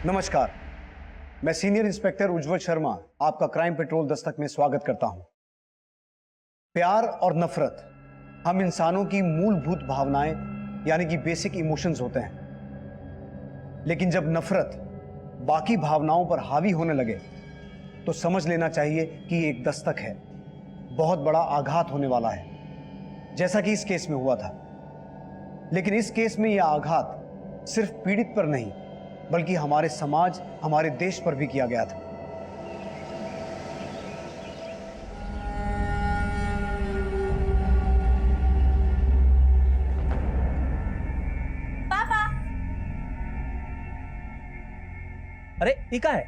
नमस्कार, मैं senior inspector उज्जवल शर्मा आपका क्राइम पेट्रोल दस्तक में स्वागत करता हूं। प्यार और नफरत हम इंसानों की मूलभूत भावनाएं यानी कि बेसिक इमोशंस होते हैं, लेकिन जब नफरत बाकी भावनाओं पर हावी होने लगे तो समझ लेना चाहिए कि एक दस्तक है, बहुत बड़ा आघात होने वाला है, जैसा कि इस केस में हुआ था। लेकिन इस केस में यह आघात सिर्फ पीड़ित पर नहीं बल्कि हमारे समाज, हमारे देश पर भी किया गया था। पापा, अरे ये क्या है?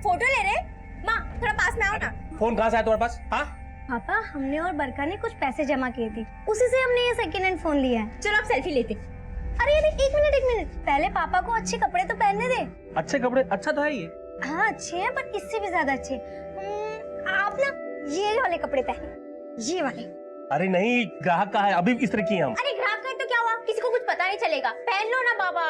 फोटो ले रहे? माँ थोड़ा पास में आओ ना। फोन कहाँ से आया तुम्हारे पास? हाँ, पापा, हमने और बरका ने कुछ पैसे जमा किए थे, उसी से हमने ये सेकंड हैंड फोन लिया है। चलो आप सेल्फी लेते। अरे एक मिनट, पहले पापा को अच्छे कपड़े तो पहनने दे। अच्छे कपड़े? अच्छा तो है ये। हाँ अच्छे हैं, पर इससे भी ज्यादा अच्छे। आप ना ये वाले कपड़े पहने, ये वाले। अरे नहीं, ग्राहक का है, अभी इस तरह की हम। अरे ग्राहक का तो क्या हुआ, किसी को कुछ पता नहीं चलेगा, पहन लो ना बाबा।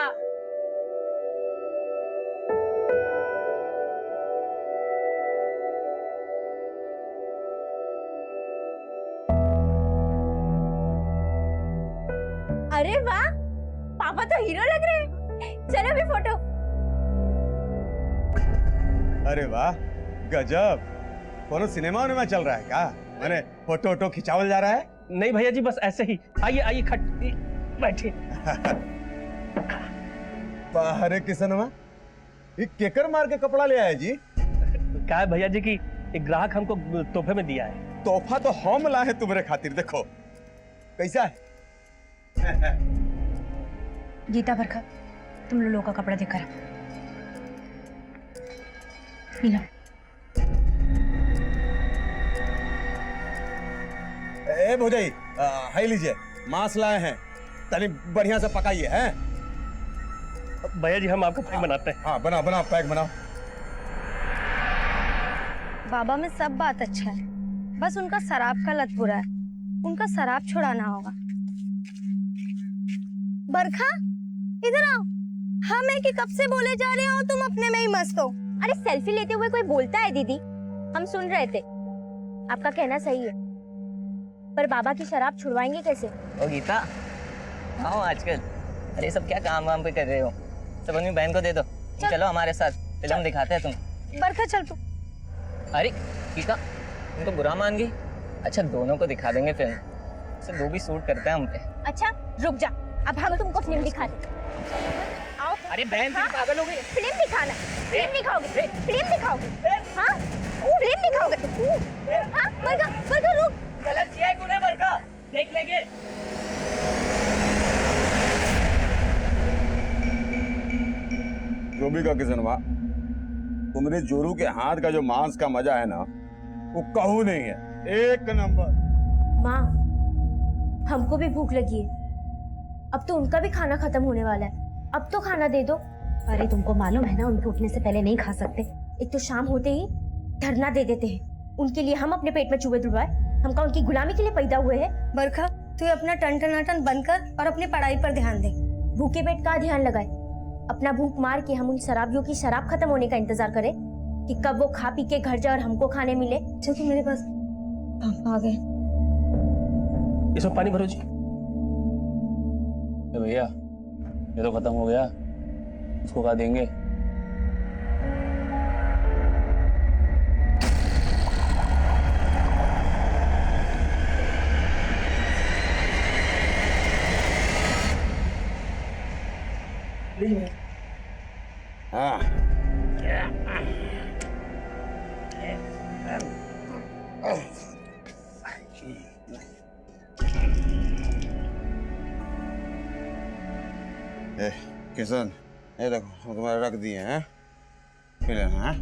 अरे वाह, पापा तो हीरो लग रहे हैं। चलो अभी फोटो। अरे वाह, गजब! कोनो सिनेमा में चल रहा है क्या? मैंने फोटो खिंचावल जा रहा है? नहीं भैया जी, बस ऐसे ही। आइए आइए, खट बैठिए। अरे किसनवा, ये केकर मार के कपड़ा ले आया जी? क्या है भैया जी की एक ग्राहक हमको तोहफे में दिया है। तोहफा तो हम लाए हैं तुम्हारे खातिर, देखो कैसा है। गीता, बरका, तुम लोगों का कपड़ा देखकर ए भौजाई, हाई लीजिए, मांस लाए हैं, तनी बढ़िया से पकाइए हैं। भैया जी हम आपको पैक बनाते हैं। हाँ बनाओ पैक बनाओ। बाबा में सब बात अच्छा है, बस उनका शराब का लत बुरा है, उनका शराब छुड़ाना होगा। बरखा, इधर आओ। हम है कि कब से बोले जा रहे हो, तुम अपने में ही मस्त हो। अरे सेल्फी लेते हुए कोई बोलता है दीदी, हम सुन रहे थे। आपका कहना सही है, पर बाबा की शराब छुड़वाएंगे कैसे? ओ गीता, आओ आजकल। अरे सब क्या काम वाम पे कर रहे हो? सब अपनी बहन को दे दो। चलो हमारे साथ फिल्म दिखाते हैं तुम। बरखा चल तू। अरे गीता, तुम तो बुरा मान गई। अच्छा दोनों को दिखा देंगे फिल्म, सब दो भी सूट करते हैं हम पे। अच्छा रुक जा, अब हम तुमको फिल्म दिखाते। आओ। अरे बहन तुम पागल हो गई। फिल्म दिखाना, फिल्म दिखाओगे, फिल्म दिखाओगे? हाँ फिल्म दिखाओगे? हाँ बरखा रुक। गलत किया है तूने बरका, देख लेंगे। जो भी का किसनवा, तुम्हारे जोरू के हाथ का जो मांस का मजा है ना, वो कहू नहीं है, एक नंबर। माँ, हमको भी भूख लगी है, अब तो उनका भी खाना खत्म होने वाला है, अब तो खाना दे दो। अरे तुमको मालूम है ना, उनके उठने से पहले नहीं खा सकते। एक तो शाम होते ही धरना दे देते हैं, उनके लिए हम अपने पेट में चूहे तुड़वाए? हम क्या उनकी गुलामी के लिए पैदा हुए हैं? बरखा, तू अपना टन बंद कर और अपनी पढ़ाई पर ध्यान दे। भूखे पेट का ध्यान लगाए, अपना भूख मार के हम उन शराबियों की शराब खत्म होने का इंतजार करें कि कब वो खा पी के घर जाए और हमको खाने मिले। चल तू मेरे पास। पापा आ गए। इसमें पानी भरो जी। भैया ये तो खत्म हो गया, उसको क्या देंगे? हाँ ए किशन, ये देखो तुम्हारे रख दिए हैं, पी लेना है?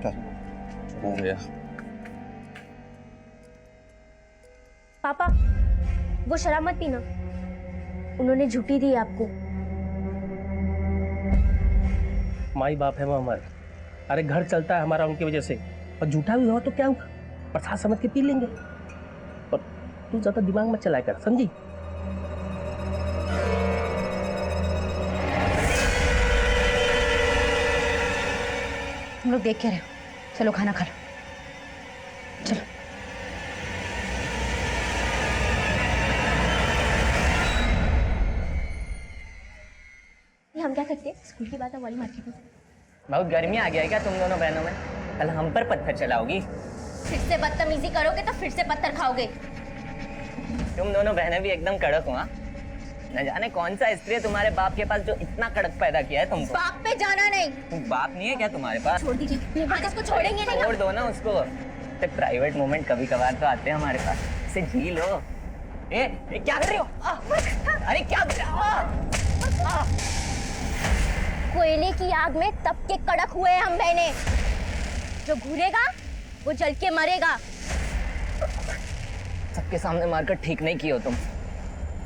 चल हो गया। पापा वो शराब मत पीना, उन्होंने झूठी दी आपको। माई बाप है वो हमारे। अरे घर चलता है हमारा उनकी वजह से, और झूठा भी हुआ तो क्या हुआ, प्रसाद समझ के पी लेंगे। और तू ज्यादा दिमाग मत चलाया कर, समझी? तुम लोग देख के रहे हो, चलो खाना खा लो, चलो। ये हम क्या करते हैं? स्कूल की बात है वाली मार्केट में। बहुत गर्मी आ गया है क्या तुम दोनों बहनों में? कल हम पर पत्थर चलाओगी? फिर से बदतमीजी करोगे तो फिर से पत्थर खाओगे। तुम दोनों बहनें भी एकदम कड़क हो। हाँ? न जाने कौन सा स्त्री है तुम्हारे बाप के पास जो इतना कड़क पैदा किया है तुमको। बाप पे जाना नहीं। तुम बाप नहीं है क्या तुम्हारे पास? छोड़ दीजिए, आज इसको छोड़ेंगे नहीं छोड़ हम। दो ना उसको। तो प्राइवेट मोमेंट कभी कभार तो आते हैं हमारे पास, इसे जी लो। ए क्या कर रही हो? अरे क्या कर रही हो? कोयले की आग में तप के कड़क हुए हैं हम बहने। जो घूरेगा वो जल के मरेगा। सबके सामने मारकर ठीक नहीं किए हो तुम,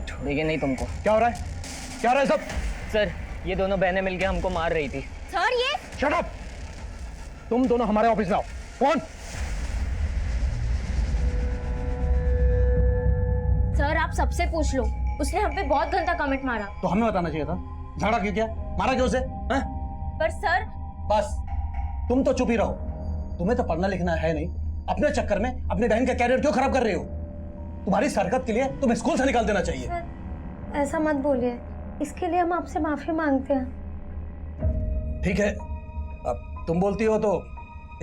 छोड़ेंगे नहीं तुमको। क्या हो रहा है? क्या हो रहा है सब? सर ये दोनों बहनें मिलकर हमको मार रही थी। सर ये शट अप! तुम दोनों हमारे ऑफिस में आओ। कौन? सर आप सबसे पूछ लो, उसने हम पे बहुत गंदा कमेंट मारा। तो हमें बताना चाहिए था। झगड़ा क्यों किया? मारा क्यों उसे? हैं? पर सर बस तुम तो चुप ही रहो। तुम्हें तो पढ़ना लिखना है नहीं, अपने चक्कर में अपनी बहन का कैरियर क्यों खराब कर रही हो? तुम्हारी इस हरकत के लिए तुम्हें स्कूल से निकाल देना चाहिए। सर ऐसा मत बोलिए, इसके लिए हम आपसे माफी मांगते हैं। ठीक है, अब तुम बोलती हो तो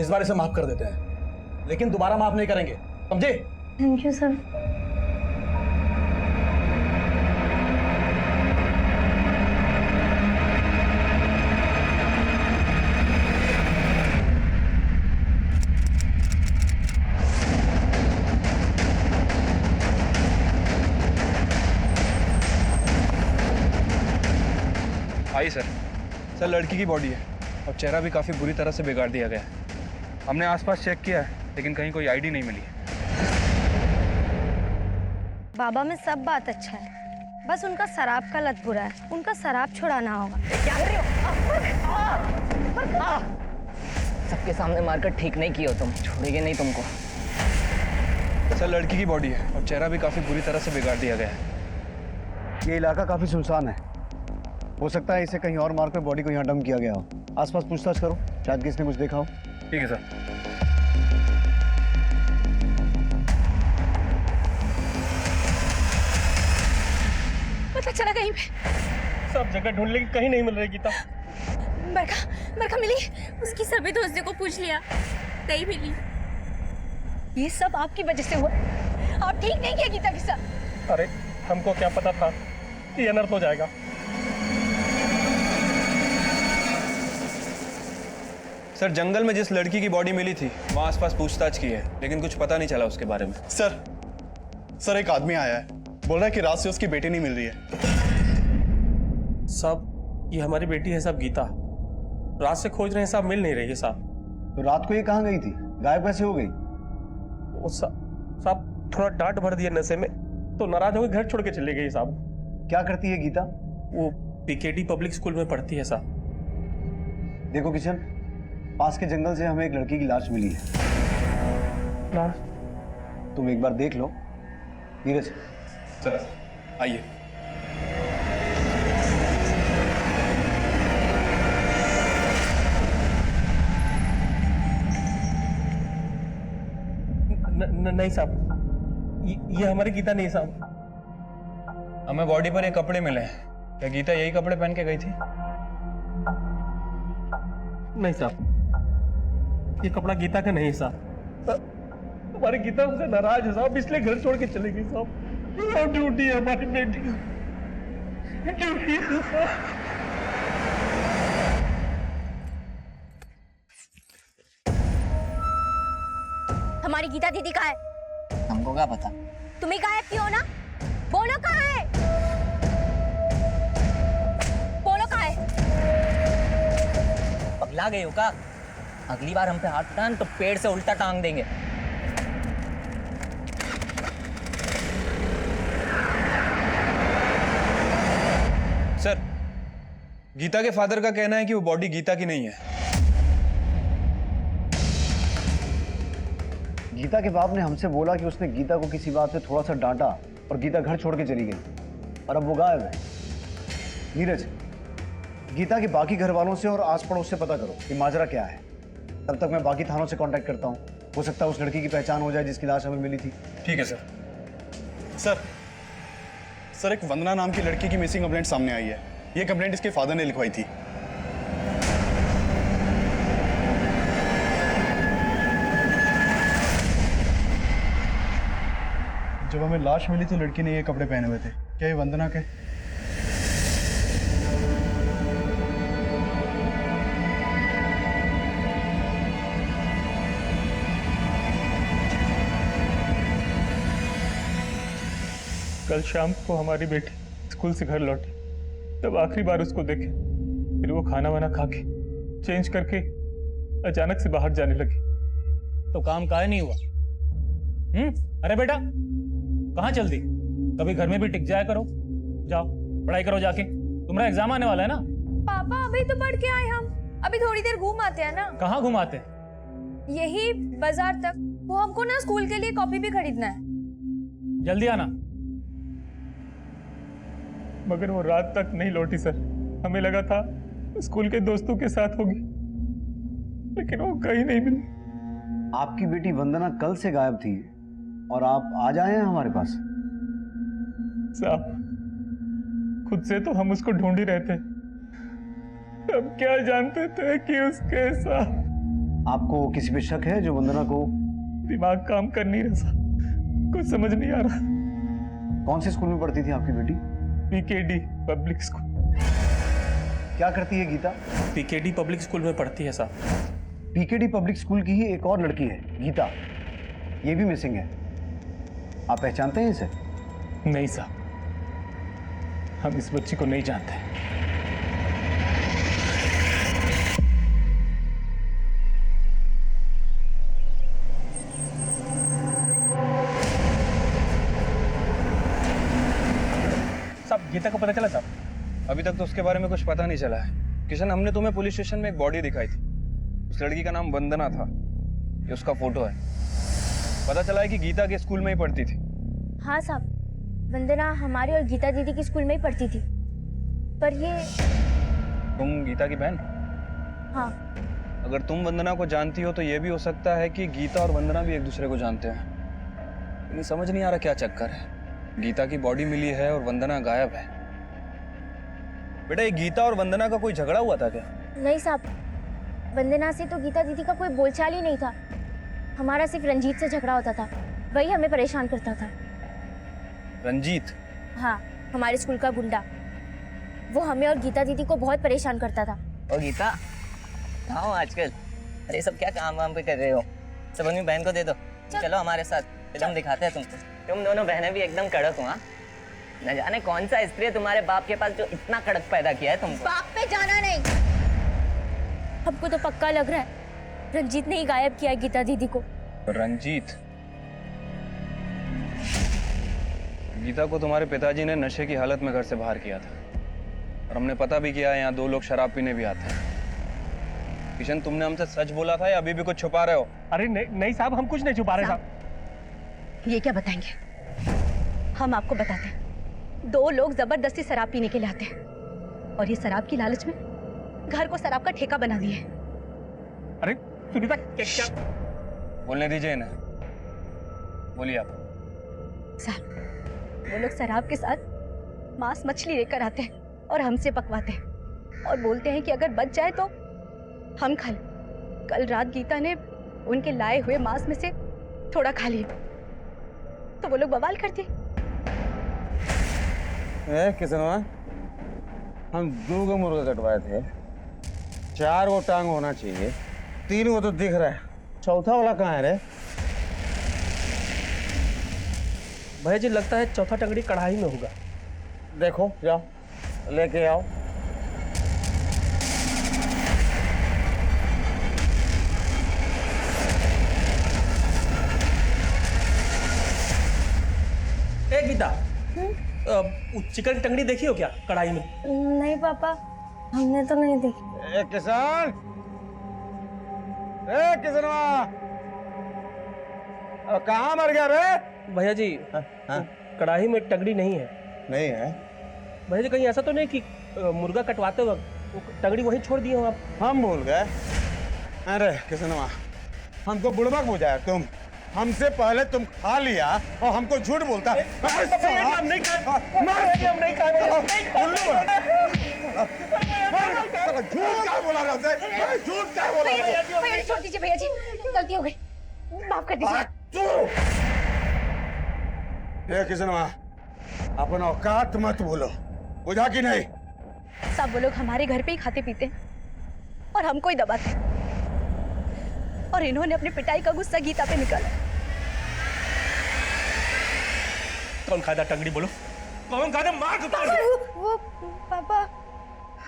इस बार इसे माफ कर देते हैं, लेकिन दोबारा माफ नहीं करेंगे, समझे? Thank you sir. I sir. Sir लड़की की बॉडी है और चेहरा भी काफ़ी बुरी तरह से बिगाड़ दिया गया है। हमने आसपास चेक किया है लेकिन कहीं कोई आईडी नहीं मिली है। बाबा में सब बात अच्छा है, बस उनका शराब का लत बुरा है, उनका शराब छुड़ाना होगा। क्या कर रही हो? सबके सामने मारकर ठीक नहीं किए हो तुम, छोड़ेंगे नहीं तुमको। सर लड़की की बॉडी है और चेहरा भी काफ़ी बुरी तरह से बिगाड़ दिया गया है। ये इलाका काफी सुनसान है, हो सकता है इसे कहीं और मारकर बॉडी को यहाँ डंप किया गया हो। आसपास पूछताछ करो, शायद किसने कुछ देखा हो। ठीक है सर। पता चला कहीं पे? सब जगह ढूंढ लेकिन कहीं नहीं मिल रही गीता। बरखा मिली, उसकी सभी दोस्तों को पूछ लिया, नहीं मिली। ये सब आपकी वजह से हुआ। आप ठीक नहीं किया गीता के साथ। अरे हमको क्या पता था कि अनर्थ हो जाएगा। सर जंगल में जिस लड़की की बॉडी मिली थी वहाँ आसपास पूछताछ की है लेकिन कुछ पता नहीं चला उसके बारे में। सर एक आदमी आया है, बोल रहा है कि रात से उसकी बेटी नहीं मिल रही है। साहब ये हमारी बेटी है साहब, गीता। रात से खोज रहे हैं साहब, मिल नहीं रही है साहब। तो रात को ये कहाँ गई थी? गायब कैसे हो गई? वो साहब थोड़ा डांट भर दिया नशे में तो नाराज होकर घर छोड़ के चली गई साहब। क्या करती है गीता? वो पीकेडी पब्लिक स्कूल में पढ़ती है साहब। देखो किशन, पास के जंगल से हमें एक लड़की की लाश मिली है। लाश? तुम एक बार देख लो। नीरज सर आइए। नहीं साहब, ये हमारी गीता नहीं साहब। हमें बॉडी पर ये कपड़े मिले हैं, क्या गीता यही कपड़े पहन के गई थी? नहीं साहब, ये कपड़ा गीता का नहीं साहब। हमारी गीता हमसे नाराज है साहब, इसलिए घर छोड़ के चली गई साहब। ड्यूटी है हमारी बेटी, ड्यूटी है साहब। हमारी गीता दीदी कहाँ है? हमको क्या पता? तुम ही गायब क्यों हो ना? बोलो कहाँ है? बोलो कहाँ है? पगला गए हो का? अगली बार हम पे हाथ उठान तो पेड़ से उल्टा टांग देंगे। सर गीता के फादर का कहना है कि वो बॉडी गीता की नहीं है। गीता के बाप ने हमसे बोला कि उसने गीता को किसी बात पे थोड़ा सा डांटा और गीता घर छोड़ के चली गई और अब वो गायब है। नीरज, गीता के बाकी घर वालों से और आस पड़ोस से पता करो कि माजरा क्या है। तब तक मैं बाकी थानों से कांटेक्ट करता हूँ। हो सकता है उस लड़की की पहचान हो जाए जिसकी लाश हमें मिली थी। ठीक है सर। सर एक वंदना नाम की लड़की की मिसिंग कंप्लेंट सामने आई है। ये कंप्लेंट इसके फादर ने लिखवाई थी। जब हमें लाश मिली तो लड़की ने ये कपड़े पहने हुए थे। क्या ये वंदना के? कल शाम को हमारी बेटी स्कूल से घर लौटी, तब आखिरी बार उसको देखे। फिर वो खाना वाना खा के चेंज करके अचानक से बाहर जाने लगी। तो काम काहे नहीं हुआ? अरे बेटा कहाँ चल दी? कभी घर में भी टिक जाया करो। जाओ पढ़ाई करो जाके, तुम्हारा एग्जाम आने वाला है ना। पापा अभी तो पढ़ के आए हम, अभी थोड़ी देर घूम आते हैं ना। कहाँ घुमाते? यही बाजार तक। वो हमको ना स्कूल के लिए कॉपी भी खरीदना है। जल्दी आना। मगर वो रात तक नहीं लौटी सर। हमें लगा था स्कूल के दोस्तों के साथ होगी, लेकिन वो कहीं नहीं मिली। आपकी बेटी वंदना कल से गायब थी और आप आज आए हैं हमारे पास। साहब खुद से तो हम उसको ढूंढ ही रहे थे, तब क्या जानते थे कि उसके साथ। आपको किसी पे शक है जो वंदना को? दिमाग काम कर नहीं रहा साहब, कुछ समझ नहीं आ रहा। कौन से स्कूल में पढ़ती थी आपकी बेटी? PKD public school. क्या करती है गीता? पीकेडी पब्लिक स्कूल में पढ़ती है साहब। पीकेडी पब्लिक स्कूल की ही एक और लड़की है गीता, ये भी मिसिंग है। आप पहचानते हैं इसे? नहीं साहब, हम इस बच्ची को नहीं जानते। साहब गीता को पता चला साहब? अभी तक तो उसके बारे में कुछ पता नहीं चला है। किशन, हमने तुम्हें पुलिस स्टेशन में एक बॉडी दिखाई थी। उस लड़की का नाम वंदना था। ये उसका फोटो है। पता चला है कि गीता के स्कूल में ही पढ़ती थी। हाँ साहब, वंदना हमारी और गीता दीदी की स्कूल में ही पढ़ती थी। पर ये... तुम गीता की बहन? हाँ। अगर तुम वंदना को जानती हो तो ये भी हो सकता है कि गीता और वंदना भी एक दूसरे को जानते हैं। लेकिन समझ नहीं आ रहा क्या चक्कर है। गीता की बॉडी मिली है और वंदना गायब है। बेटा ये गीता और वंदना का कोई झगड़ा हुआ था क्या? नहीं साहब, वंदना से तो गीता दीदी का कोई बोलचाल ही नहीं था। हमारा सिर्फ रंजीत से झगड़ा होता था, वही हमें परेशान करता था। रंजीत? हाँ, हमारे स्कूल का गुंडा। वो हमें और गीता दीदी को बहुत परेशान करता था। ओ गीता, कहाँ हो आजकल? अरे सब क्या काम वाम पे कर रहे हो? सब अपनी बहन को दे दो। चलो हमारे साथ, फिल्म दिखाते हैं तुमको। तुम दोनों बहनें भी एकदम कड़क हो। हाँ, न जाने कौन सा स्त्री है तुम्हारे बाप के पास जो इतना कड़क पैदा किया है तुमको। बाप पे जाना नहीं। हमको तो पक्का लग रहा है रंजीत ने ही गायब किया है गीता दीदी को। रंजीत? गीता को तुम्हारे पिताजी ने नशे की हालत में घर से बाहर किया था और हमने पता भी किया है यहाँ 2 लोग शराब पीने भी आते हैं। किशन, तुमने हमसे सच बोला था या अभी भी कुछ छुपा रहे हो? अरे नहीं साहब, हम कुछ नहीं छुपा रहे साहब। ये क्या बताएंगे? हम आपको बताते हैं। 2 लोग जबरदस्ती शराब पीने के लिए आते हैं और ये शराब की लालच में घर को शराब का ठेका बना दिए। अरे सुनीता, क्या? बोलने दीजिए इन्हें। बोलिए आप। साहब, वो लोग शराब के साथ मांस मछली लेकर आते हैं और हमसे पकवाते हैं और बोलते हैं कि अगर बच जाए तो हम खा लें। कल रात गीता ने उनके लाए हुए मांस में से थोड़ा खा लिया तो वो लोग बवाल कर दिए। किसनवा, हम 2 को मुर्गा कटवाए थे, 4 को टांग होना चाहिए, 3 को तो दिख रहा है, चौथा वाला कहाँ है रे? भैया जी लगता है चौथा टंगड़ी कढ़ाई में होगा। देखो, जाओ लेके आओ। ए गीता, चिकन टंगड़ी देखी हो क्या कढ़ाई में? नहीं पापा, हमने तो नहीं देखी। किसान, किसनवा, कहाँ मर गया रे? भैया जी कढ़ाई में टंगड़ी नहीं है। नहीं है? भैया जी कहीं ऐसा तो नहीं कि मुर्गा कटवाते वक्त वो टंगड़ी वहीं छोड़ दिए हो आप? हम भूल गए। अरे किसनवा, हमको बुड़बक बुझाया तुम। हमसे पहले तुम खा लिया और हमको झूठ बोलता है। हम नहीं खा झूठ क्या बोला रहा है? झूठ क्या बोला रहा है? भैया जी छोड़ दीजिए भैया जी, गलती हो गई, माफ कर दीजिए। ये किसनवा, अपन औकात मत बोलो, बुझा कि नहीं? सब वो लोग हमारे घर पे ही खाते पीते हैं और हमको ही दबाते हैं। और इन्होंने अपनी पिटाई का गुस्सा गीता पे निकाला। कौन खादा टंगड़ी बोलो, कौन खादा? मार दो। वो पापा,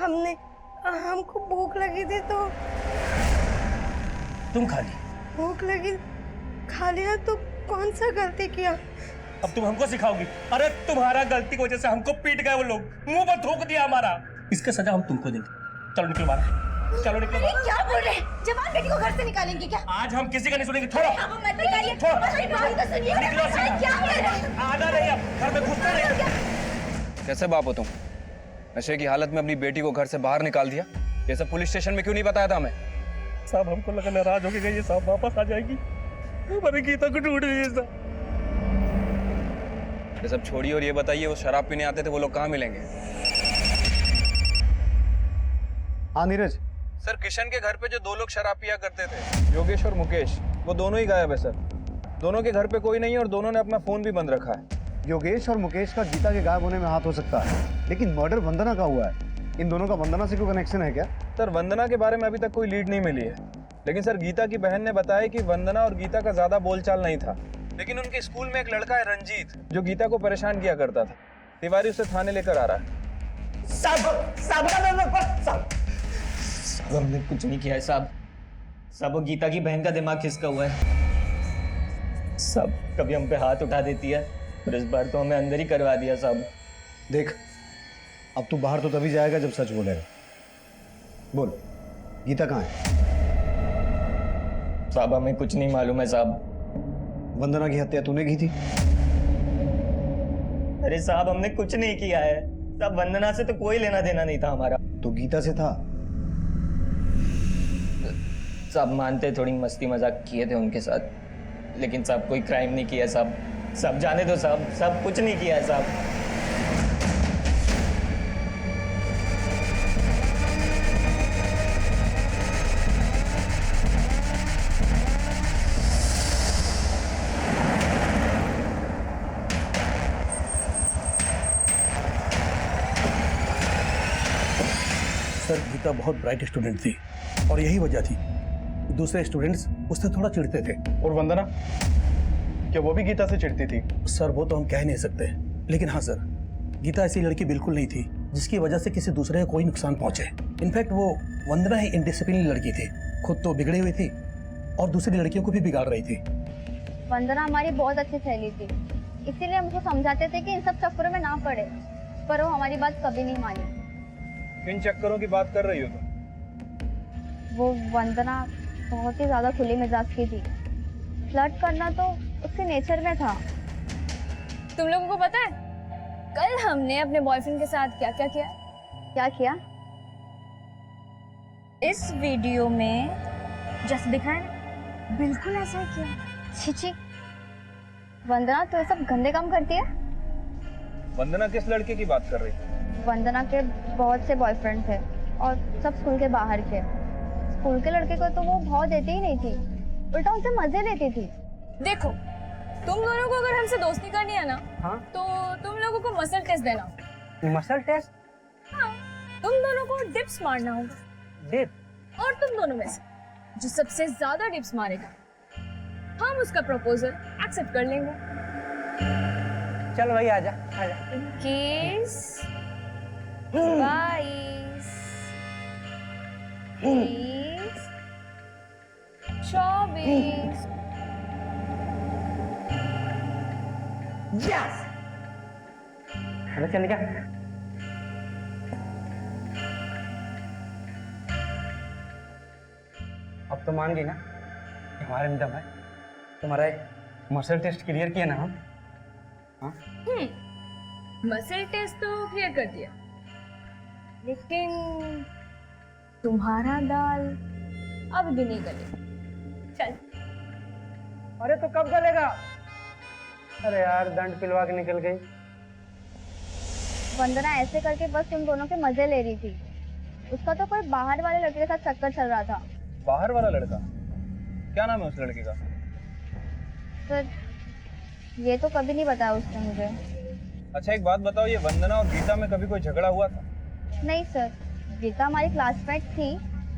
हमको भूख लगी थी तो तुम खा ली? भूख लगी, खा लिया तो कौन सा गलती किया? अब तुम हमको सिखाओगी? अरे तुम्हारा गलती की वजह से हमको पीट गए वो लोग, मुंह पर थूक दिया हमारा। इसका सजा हम तुमको देंगे। चलो निकलो बाहर, चलो निकलो बाहर। क्या बोल रहे हैं? जवान बेटी को घर से निकालेंगे क्या? आज हम किसी का नहीं सुनेंगे। छोड़ो, अब मत निकालिए, छोड़ो। हमारी बात तो सुनिए। निकलो से। क्या कर रहे हैं? आना नहीं, अब घर में घुसना नहीं। कैसे बाप हो तुम? नशे की हालत में अपनी बेटी को घर से बाहर निकाल दिया। ये सब पुलिस स्टेशन में क्यों नहीं बताया था हमें? साहब हमको लगा नाराज हो गई ये साहब वापस आ जाएगी, हमारी गीता को ढूंढ रही है साहब। ये सब छोड़िए और ये बताइए, वो शराब पीने आते थे वो लोग कहाँ मिलेंगे? हाँ नीरज, सर किशन के घर पे जो दो लोग शराब पिया करते थे, योगेश और मुकेश, वो दोनों ही गायब है सर। दोनों के घर पे कोई नहीं है और दोनों ने अपना फोन भी बंद रखा है। योगेश और मुकेश का गीता के गायब होने में हाथ हो सकता है, लेकिन मर्डर वंदना का हुआ है। इन दोनों का वंदना से कोई कनेक्शन है क्या? सर वंदना के बारे में अभी तक कोई लीड नहीं मिली है, लेकिन सर गीता की बहन ने बताया कि वंदना और गीता का ज्यादा बोलचाल नहीं था, लेकिन उनके स्कूल में एक लड़का है रंजीत, जो गीता को परेशान किया करता था। तिवारी उसे थाने लेकर आ रहा है। साहब हमने कुछ नहीं किया है साहब। साहब वो गीता की बहन का दिमाग खिसका हुआ है साहब। कभी हम पे हाथ उठा देती है और इस बार तो हमें अंदर ही करवा दिया साहब। देख, अब तू बाहर तो तभी जाएगा जब सच बोलेगा। बोल, गीता कहाँ है? साहब हमें कुछ नहीं मालूम है साहब। वंदना की हत्या तूने की थी? अरे साहब हमने कुछ नहीं किया है साहब, वंदना से तो कोई लेना देना नहीं था हमारा। तो गीता से था? साहब मानते थोड़ी मस्ती मजाक किए थे उनके साथ, लेकिन साहब कोई क्राइम नहीं किया साहब। सब जाने दो साहब, सब कुछ नहीं किया है साहब। सर गीता बहुत ब्राइट स्टूडेंट थी और यही वजह थी दूसरे स्टूडेंट्स उससे थोड़ा चिढ़ते थे। और वंदना, क्या वो भी गीता से चिढ़ती थी? सर वो तो हम कह नहीं सकते, लेकिन हाँ सर, गीता ऐसी लड़की बिल्कुल नहीं थी जिसकी वजह से किसी दूसरे को कोई नुकसान पहुंचे। इनफैक्ट वो वंदना ही इनडिसिप्लिन लड़की थी, खुद तो बिगड़ी हुई थी और दूसरी लड़कियों को भी बिगाड़ रही थी। वंदना हमारी बहुत अच्छी सहेली थी, इसीलिए हमको समझाते थे कि इन सब चक्करों में ना पड़े, पर वो हमारी बात कभी नहीं मानी। किन चक्करों की बात कर रही हो तुम? वो वंदना बहुत ही ज्यादा खुली मिजाज की थी। फ्लर्ट करना तो उसके नेचर में था। तुम लोगों को पता है कल हमने अपने बॉयफ्रेंड के साथ क्या क्या किया? क्या किया? इस वीडियो में जैसे दिखाया ना, बिल्कुल ऐसा ही किया। छिची, वंदना तो ये सब गंदे काम करती है। वंदना किस लड़के की बात कर रही है? वंदना के बहुत से बॉयफ्रेंड थे और सब स्कूल के बाहर के। स्कूल के लड़के को तो वो भाव देती ही नहीं थी, उल्टा उनसे मजे लेती थी। देखो, तुम दोनों को अगर हमसे दोस्ती करनी है ना, हाँ? तो तुम लोगों को मसल टेस्ट देना। Muscle test? हाँ, तुम दोनों को डिप्स मारना होगा। डिप? और तुम दोनों में से जो सबसे ज्यादा डिप्स मारेगा, हम उसका प्रपोजल एक्सेप्ट कर लेंगे। चल भाई आजा आजा। 21, 22, 23, 24। यस! चल चल क्या? अब तो मान गई ना हमारे में दम है। तुम्हारा मसल टेस्ट क्लियर किया ना हम? हाँ? मसल टेस्ट तो क्लियर कर दिया, लेकिन तुम्हारा दाल अब भी नहीं गले। चल। अरे तो कब गलेगा? अरे यार दंड पिलवा के निकल गई। वंदना ऐसे करके बस तुम दोनों के मजे ले रही थी। उसका तो कोई बाहर वाले लड़के के साथ चक्कर चल रहा था। बाहर वाला लड़का? क्या नाम है उस लड़के का? सर ये तो कभी नहीं बताया उसने मुझे। अच्छा एक बात बताओ, ये वंदना और गीता में कभी कोई झगड़ा हुआ था? नहीं सर, गीता हमारी क्लासमेट थी,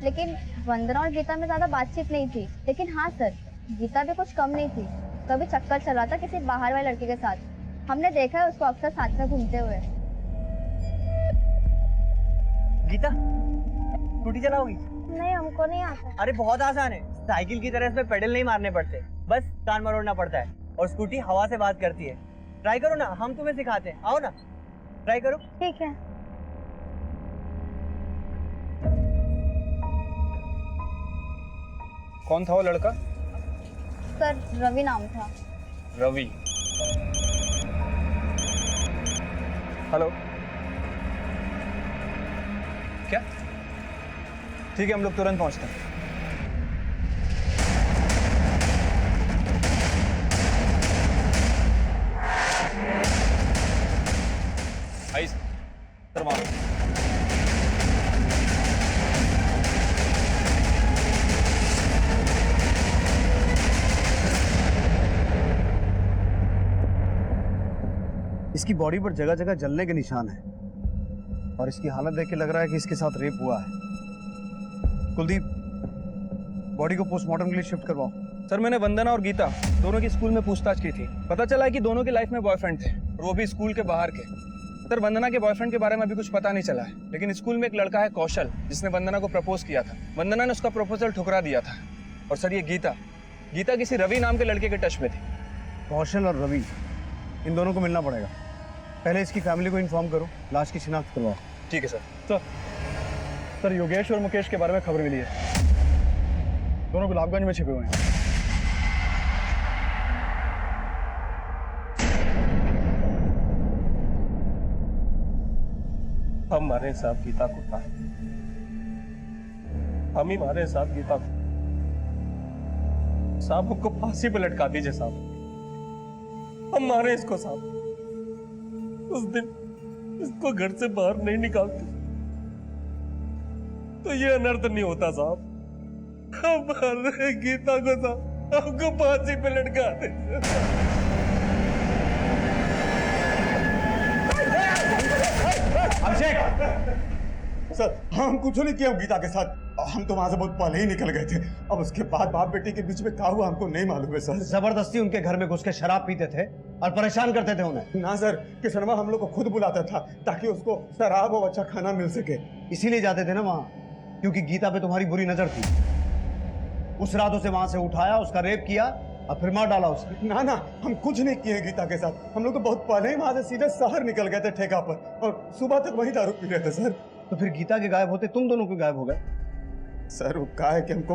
लेकिन वंदना और गीता में ज्यादा बातचीत नहीं थी। लेकिन हाँ सर, गीता भी कुछ कम नहीं थी। कभी चक्कर चला था किसी बाहर वाले लड़के के साथ। हमने देखा है उसको अक्सर साथ में घूमते हुए। गीता स्कूटी चलाओगी? नहीं, हमको नहीं आता। अरे बहुत आसान है, साइकिल की तरह इसमें पेडल नहीं मारने पड़ते, बस कान मरोड़ना पड़ता है और स्कूटी हवा से बात करती है। ट्राई करो ना, हम तुम्हें सिखाते हैं, आओ ना ट्राई करो। ठीक है। कौन था वो लड़का? सर रवि नाम था। रवि। हेलो, क्या? ठीक है, हम लोग तुरंत पहुंचते हैं। आई सर, वहां इसकी बॉडी पर जगह जगह जलने के निशान हैं और इसकी हालत देख के लग रहा है कि इसके साथ रेप हुआ है। कुलदीप, बॉडी को पोस्टमार्टम के लिए शिफ्ट करवाओ। सर, मैंने वंदना और गीता दोनों की स्कूल में पूछताछ की थी। पता चला है कि दोनों की लाइफ में बॉयफ्रेंड थे और वो भी स्कूल के बाहर के। सर, वंदना के बॉयफ्रेंड के बारे में अभी कुछ पता नहीं चला है, लेकिन स्कूल में एक लड़का है कौशल, जिसने वंदना को प्रपोज किया था। वंदना ने उसका प्रपोजल ठुकरा दिया था। और सर, ये गीता किसी रवि नाम के लड़के के टच में थी। कौशल और रवि, इन दोनों को मिलना पड़ेगा। पहले इसकी फैमिली को इन्फॉर्म करो, लाश की शिनाख्त करवाओ। ठीक है सर। सर, योगेश और मुकेश के बारे में खबर मिली है। दोनों गुलाबगंज में छिपे हुए हैं। हम मारे साहब गीता को था, हम ही मारे साहब गीता को। साहब हमको फांसी पे लटका दीजिए साहब, हम मारे इसको साहब। उस दिन इसको घर से बाहर नहीं निकालते तो ये अनर्थ नहीं होता साहब। हम मार रहे गीता को साहब, हमको फांसी पे लटका दीजिए। अभिषेक सर, हम कुछ नहीं किया गीता के साथ। हम तो वहां से बहुत पहले ही निकल गए थे। अब उसके बाद बाप बेटी के बीच में क्या हुआ हमको नहीं मालूम है सर। जबरदस्ती उनके घर में घुस के शराब पीते थे और परेशान करते थे उन्हें। ना सर, किशनवा हम लोग को खुद बुलाता था ताकि उसको शराब और अच्छा खाना मिल सके। इसीलिए जाते थे ना वहां, क्योंकि गीता पे तुम्हारी बुरी नजर थी। उस रात उसे वहां से उठाया, उसका रेप किया और फिर मार डाला उसे। ना ना, हम कुछ नहीं किए गीता के साथ। हम लोग तो बहुत पहले ही वहां से सीधे शहर निकल गए थे ठेका पर, और सुबह तक वही दारू पी रहे थे सर। तो फिर गीता के गायब होते तुम दोनों क्यों गायब हो गए? सर वो कहा है कि हमको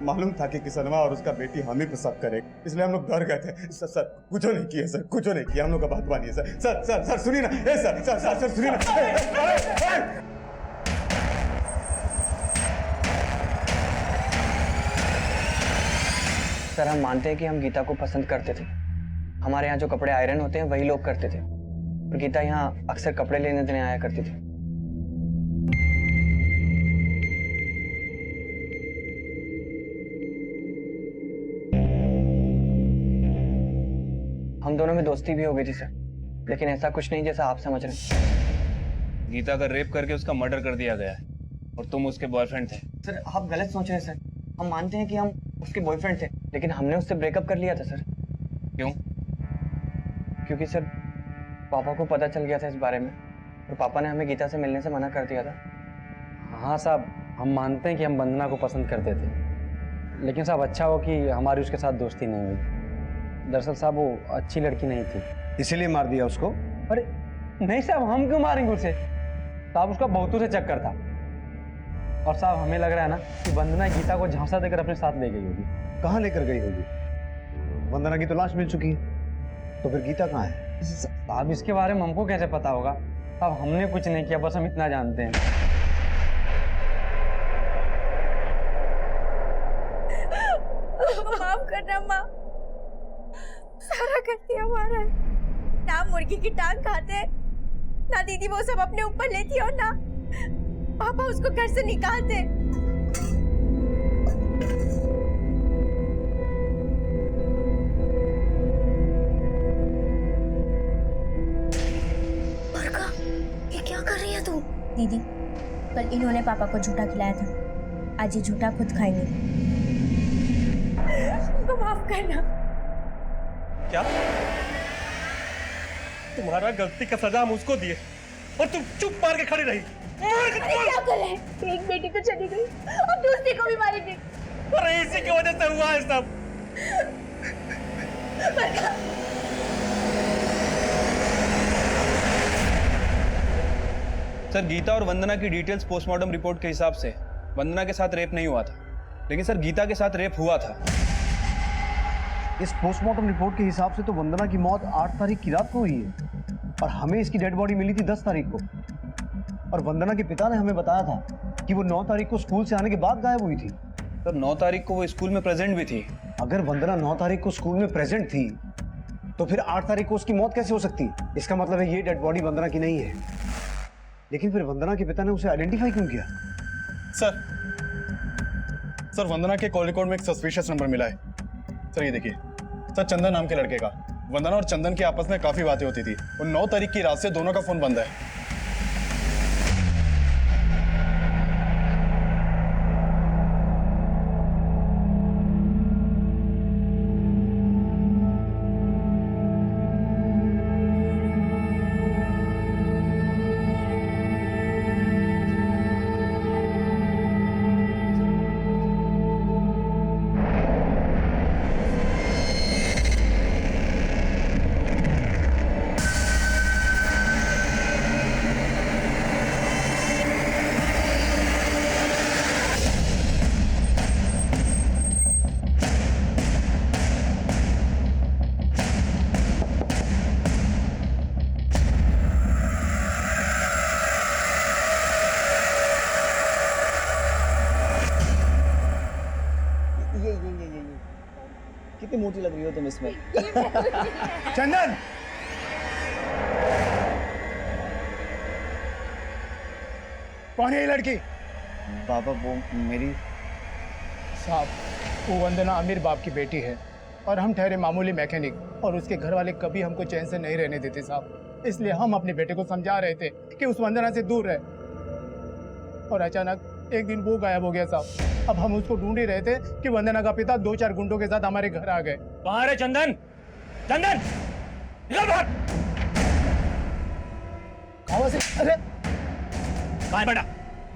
मालूम था कि किशनवा और उसका बेटी हम ही पे शक करे, इसलिए हम लोग डर गए थे। सर कुछ नहीं किया सर, कुछ नहीं किया। हम लोग का बात मानिए सर। सर सर सर सुनिए ना, ए सर सर सर सर सुनिए ना। सर, हम मानते हैं कि हम गीता को पसंद करते थे। हमारे यहाँ जो कपड़े आयरन होते हैं वही लोग करते थे, और गीता यहाँ अक्सर कपड़े लेने देने आया करती थी। हम दोनों में दोस्ती भी हो गई थी सर, लेकिन ऐसा कुछ नहीं जैसा आप समझ रहे हैं। गीता का रेप करके उसका मर्डर कर दिया गया है और तुम उसके बॉयफ्रेंड थे। सर, आप गलत सोच रहे हैं सर। हम मानते हैं कि हम उसके बॉयफ्रेंड थे, लेकिन हमने उससे ब्रेकअप कर लिया था सर। क्यों? क्योंकि सर पापा को पता चल गया था इस बारे में, और पापा ने हमें गीता से मिलने से मना कर दिया था। हाँ साहब, हम मानते हैं कि हम वंदना को पसंद करते थे, लेकिन साहब अच्छा हो कि हमारी उसके साथ दोस्ती नहीं हुई। दरअसल साहब वो अच्छी लड़की नहीं थी, इसीलिए मार दिया उसको। अरे नहीं साहब, हम क्यों मारेंगे उसे? साहब उसका बहुतों से चक्कर था, और साहब हमें लग रहा है ना कि वंदना गीता को झांसा देकर अपने साथ ले गई होगी। कहाँ लेकर गई होगी? वंदना की तो लाश मिल चुकी है, तो फिर गीता कहाँ है? साहब इसके बारे में हमको कैसे पता होगा? अब हमने कुछ नहीं किया, बस हम इतना जानते हैं। लड़की की टांग खाते। ना दीदी वो सब अपने ऊपर लेती और ना पापा उसको घर से निकालते। बरका, ये क्या कर रही है तू? दीदी, कल इन्होंने पापा को झूठा खिलाया था, आज ये झूठा खुद खाएंगे। उनको माफ करना। क्या तुम्हारा गलती का सजा हम उसको दिए और तुम चुप मार के खड़ी रही? अरे क्या कर रहे हैं? एक बेटी तो चली गई और दूसरी को भी मारेंगे। अरे इसी की वजह से हुआ है सब। सर, गीता और वंदना की डिटेल्स पोस्टमार्टम रिपोर्ट के हिसाब से वंदना के साथ रेप नहीं हुआ था, लेकिन सर गीता के साथ रेप हुआ था। इस पोस्टमार्टम रिपोर्ट के हिसाब से तो वंदना की मौत 8 तारीख की रात को हुई है और हमें इसकी डेड बॉडी मिली थी 10 तारीख को। और वंदना के पिता ने हमें बताया था कि वो 9 तारीख को स्कूल से आने के बाद गायब हुई थी। सर 9 तारीख को वो स्कूल में प्रेजेंट भी थी। अगर वंदना 9 तारीख को स्कूल में प्रेजेंट थी तो फिर 8 तारीख को उसकी मौत कैसे हो सकती? इसका मतलब है ये डेड बॉडी वंदना की नहीं है। लेकिन फिर वंदना के पिता ने उसे आइडेंटिफाई क्यों किया? सर वंदना के कॉल रिकॉर्ड में एक सस्पिशियस नंबर मिला है। सर ये देखिए, सर चंदन नाम के लड़के का। वंदना और चंदन की आपस में काफी बातें होती थी और 9 तारीख की रात से दोनों का फोन बंद है। कितनी मोटी लग रही हो तुम इसमें। चंदन! कौन है ये लड़की? पापा वो मेरी साहब, वो वंदना अमीर बाप की बेटी है और हम ठहरे मामूली मैकेनिक और उसके घर वाले कभी हमको चैन से नहीं रहने देते साहब। इसलिए हम अपने बेटे को समझा रहे थे कि उस वंदना से दूर रहे और अचानक एक दिन वो गायब हो गया साहब। अब हम उसको ढूंढ ही रहे थे कि वंदना का पिता 2-4 गुंडों के साथ हमारे घर आ गए। कहाँ है चंदन? चंदन! निकल बाहर! अरे कहाँ है बेटा?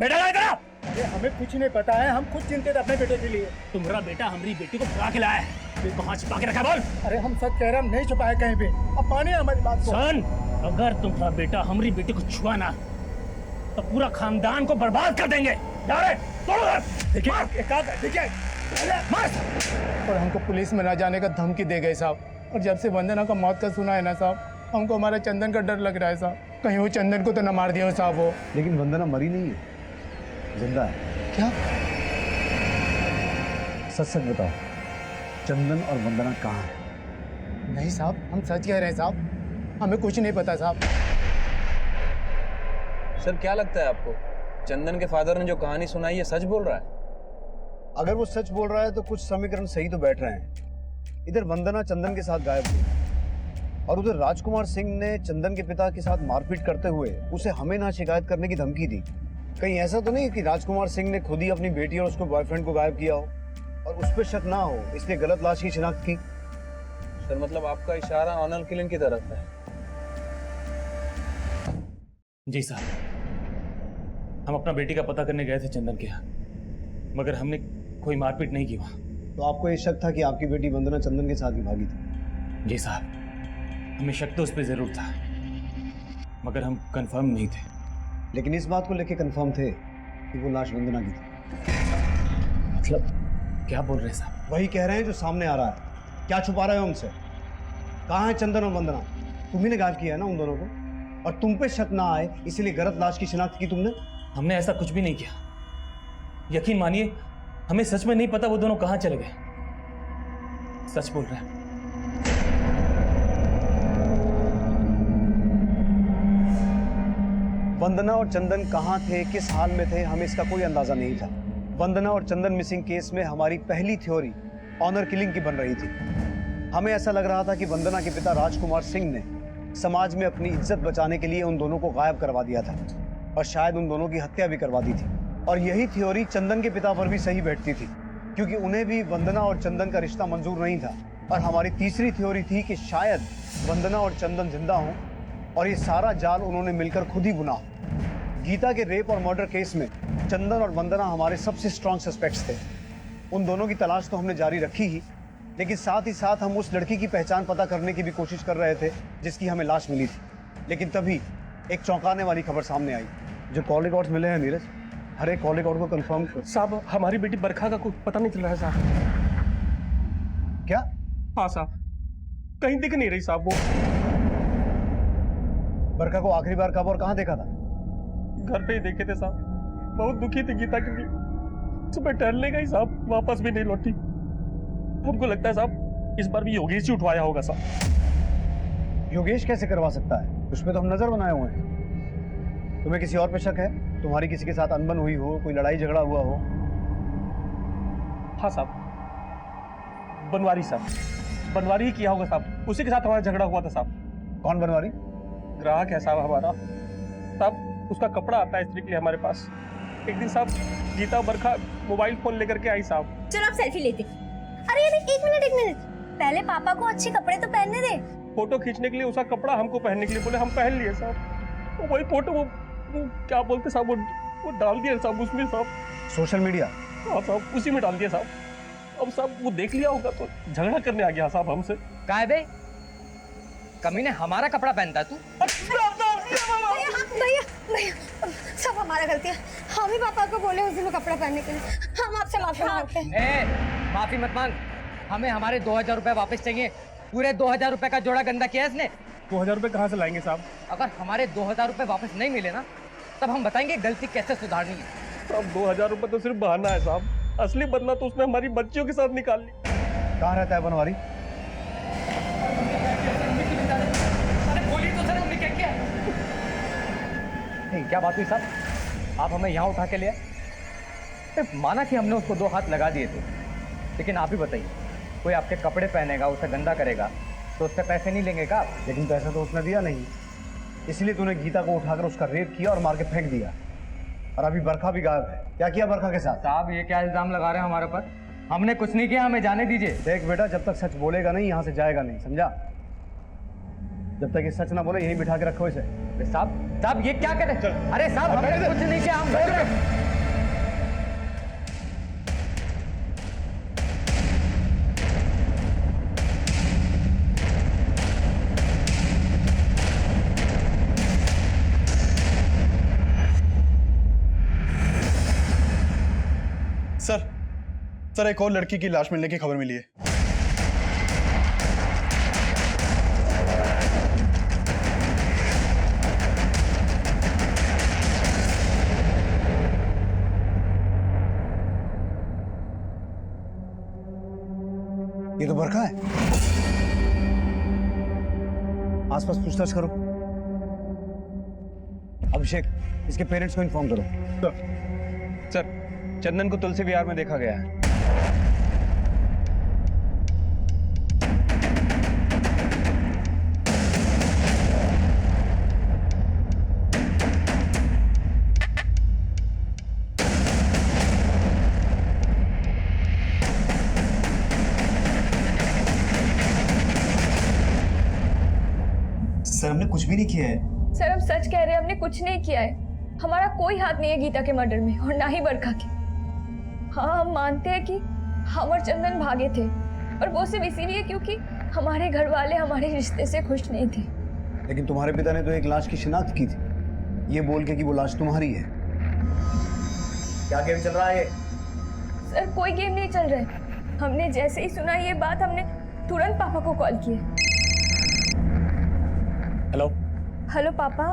बेटा कहाँ है तेरा? अरे हमें कुछ नहीं पता है, हम खुद चिंतित अपने बेटे के लिए। तुम्हारा बेटा हमारी बेटी को चुरा के लाया है। तू कहाँ छिपा के रखा बोल? अरे हम सच कह रहे, हम नहीं छुपाए कहीं पे। अब मानिए हमारी बात को। सन, अगर तुम्हारा बेटा हमारी बेटी को छुआ ना तो पूरा खानदान को बर्बाद कर देंगे। जा रहे, तोड़ो। देखिए, और हमको पुलिस में ना जाने का धमकी दे गए साहब। और जब से वंदना का मौत का सुना है ना साहब, हमको हमारा चंदन का डर लग रहा है साहब। कहीं वो चंदन को तो न मार दिया हो साहब वो। लेकिन वंदना मरी नहीं है, जिंदा है। क्या? सच सच बताओ, चंदन और वंदना कहाँ है? नहीं साहब, हम सच कह रहे हैं साहब, हमें कुछ नहीं पता साहब। सर क्या लगता है आपको, चंदन के फादर ने जो कहानी सुनाई है सच बोल रहा है? अगर वो सच बोल रहा है तो कुछ समीकरण सही तो बैठ रहे हैं। इधर वंदना चंदन के साथ गायब हुई और उधर राजकुमार सिंह ने चंदन के पिता के साथ मारपीट करते हुए उसे हमें ना शिकायत करने की धमकी दी। कहीं ऐसा तो नहीं कि राजकुमार सिंह ने खुद ही अपनी बेटी और उसके बॉयफ्रेंड को गायब किया हो और उस पर शक ना हो इसलिए गलत लाश की शिनाख्त की? सर मतलब आपका इशारा ऑनर किलिंग की तरफ है। जी साहब, हम अपना बेटी का पता करने गए थे चंदन के यहाँ, मगर हमने कोई मारपीट नहीं की वहाँ। तो आपको ये शक था कि आपकी बेटी वंदना चंदन के साथ ही भागी थी? जी साहब, हमें शक तो उस पर जरूर था, मगर हम कंफर्म नहीं थे। लेकिन इस बात को लेकर कंफर्म थे कि वो लाश वंदना की थी। मतलब क्या बोल रहे हैं साहब? वही कह रहे हैं जो सामने आ रहा है। क्या छुपा रहे हो हमसे? कहाँ है चंदन और वंदना? तुम्ही ने गायब किया है ना उन दोनों को, और तुम पे शक ना आए इसीलिए गलत लाश की शिनाख्त की तुमने। हमने ऐसा कुछ भी नहीं किया। यकीन मानिए, हमें सच में नहीं पता वो दोनों कहाँ चले गए। सच बोल रहे हैं। वंदना और चंदन कहाँ थे, किस हाल में थे, हमें इसका कोई अंदाजा नहीं था। वंदना और चंदन मिसिंग केस में हमारी पहली थ्योरी ऑनर किलिंग की बन रही थी। हमें ऐसा लग रहा था कि वंदना के पिता राजकुमार सिंह ने समाज में अपनी इज्जत बचाने के लिए उन दोनों को गायब करवा दिया था और शायद उन दोनों की हत्या भी करवा दी थी। और यही थ्योरी चंदन के पिता पर भी सही बैठती थी, क्योंकि उन्हें भी वंदना और चंदन का रिश्ता मंजूर नहीं था। और हमारी तीसरी थ्योरी थी कि शायद वंदना और चंदन जिंदा हों और ये सारा जाल उन्होंने मिलकर खुद ही बुना हो। गीता के रेप और मर्डर केस में चंदन और वंदना हमारे सबसे स्ट्रॉन्ग सस्पेक्ट्स थे। उन दोनों की तलाश तो हमने जारी रखी ही, लेकिन साथ ही साथ हम उस लड़की की पहचान पता करने की भी कोशिश कर रहे थे जिसकी हमें लाश मिली थी। लेकिन तभी एक चौंकाने वाली खबर सामने आई। जो कॉल रिकॉर्ड्स मिले हैं नीरज, हर एक कॉल रिकॉर्ड को कंफर्म कर। साहब हमारी बेटी बरखा का कुछ पता नहीं चल रहा है साहब। क्या? हाँ साहब, कहीं दिख नहीं रही साहब वो। बरखा को आखिरी बार कब और कहाँ देखा था? घर पे ही देखे थे साहब। बहुत दुखी थी गीता के लिए। सुबह टहलने गई साहब, वापस भी नहीं लौटी। हमको लगता है साहब इस बार भी योगेश ही उठवाया होगा साहब। योगेश कैसे करवा सकता है? उस पर तो हम नजर बनाए हुए हैं। तुम्हें किसी और पे शक है? तुम्हारी किसी के साथ अनबन हुई हो, कोई लड़ाई झगड़ा हुआ हो? हाँ साहब, बनवारी साहब, बनवारी ही किया होगा साहब। उसी के साथ हमारा झगड़ा हुआ था साहब। कौन बनवारी? ग्राहक है साहब हमारा। साहब उसका कपड़ा आता है इस्त्री के लिए हमारे पास। एक दिन साहब गीता बरखा मोबाइल फोन लेकर के आई साहब। चलो आप सेल्फी लेते। अरे एक मिनट, पहले पापा को अच्छे कपड़े तो पहनने दे। फोटो खींचने के लिए उसका कपड़ा हमको पहनने के लिए बोले, हम पहन लिए साहब। तो वही फोटो वो क्या बोलते साहब, वो डाल दिया साहब उसमें साहब। Social media? हाँ साहब, उसी में डाल दिया साहब। अब साहब वो देख लिया होगा तो झगड़ा करने आ गया साहब हमसे। काय बे, कमीने हमारा कपड़ा पहनता है तू? भैया सब हमारा गलती है। हम ही पापा को बोले उस दिन कपड़ा पहनने के लिए। हम आपसे माफी मांगते हैं। माफी मत मांग, हमें हमारे 2000 रुपए वापस चाहिए। पूरे 2000 रुपए का जोड़ा गंदा किया इसने। 2000 रुपए कहाँ से लाएंगे साहब? अगर हमारे 2000 रुपए वापस नहीं मिले ना, तब हम बताएंगे गलती कैसे सुधारनी है। साहब 2000 रुपए तो सिर्फ बहाना है साहब, असली बदला तो उसने हमारी बच्चियों के साथ निकाल ली। कहाँ रहता है बनवारी? क्या बात हुई साहब, आप हमें यहाँ उठा के ले आए? माना कि हमने उसको 2 हाथ लगा दिए थे, लेकिन आप ही बताइए, कोई आपके कपड़े पहनेगा, उसे गंदा करेगा तो उससे पैसे नहीं लेंगे क्या? लेकिन पैसा तो उसने दिया नहीं, इसलिए तूने गीता को उठाकर उसका रेप किया और मार के फेंक दिया। और अभी बरखा भी गायब है। क्या किया बरखा के साथ? साहब ये क्या इल्जाम लगा रहे हैं हमारे ऊपर? हमने कुछ नहीं किया, हमें जाने दीजिए। देख बेटा, जब तक सच बोलेगा नहीं यहाँ से जाएगा नहीं, समझा? जब तक ये सच ना बोले यहीं बिठा के रखो इसे। साहब ये क्या कर रहे हैं? अरे साहब हमने कुछ नहीं किया, हम बोल रहे हैं। सर एक और लड़की की लाश मिलने की खबर मिली है। ये तो बरखा है। आसपास पूछताछ करो। अभिषेक, इसके पेरेंट्स को इन्फॉर्म करो। सर चंदन को तुलसी विहार में देखा गया है। सर हमने कुछ भी नहीं किया है। सर हम सच कह रहे हैं, हमने कुछ नहीं किया है। हमारा कोई हाथ नहीं है गीता के मर्डर में और ना ही बरखा के। हाँ हम मानते हैं कि हम और चंदन भागे थे, और वो सिर्फ इसीलिए क्योंकि हमारे घर वाले हमारे रिश्ते से खुश नहीं थे। लेकिन तुम्हारे पिता ने तो एक लाश की शिनाख्त की थी, ये बोल के कि वो लाश तुम्हारी है। क्या गेम चल रहा है? सर कोई गेम नहीं चल रहा है। हमने जैसे ही सुना ये बात, हमने तुरंत पापा को कॉल किया। हेलो हेलो पापा,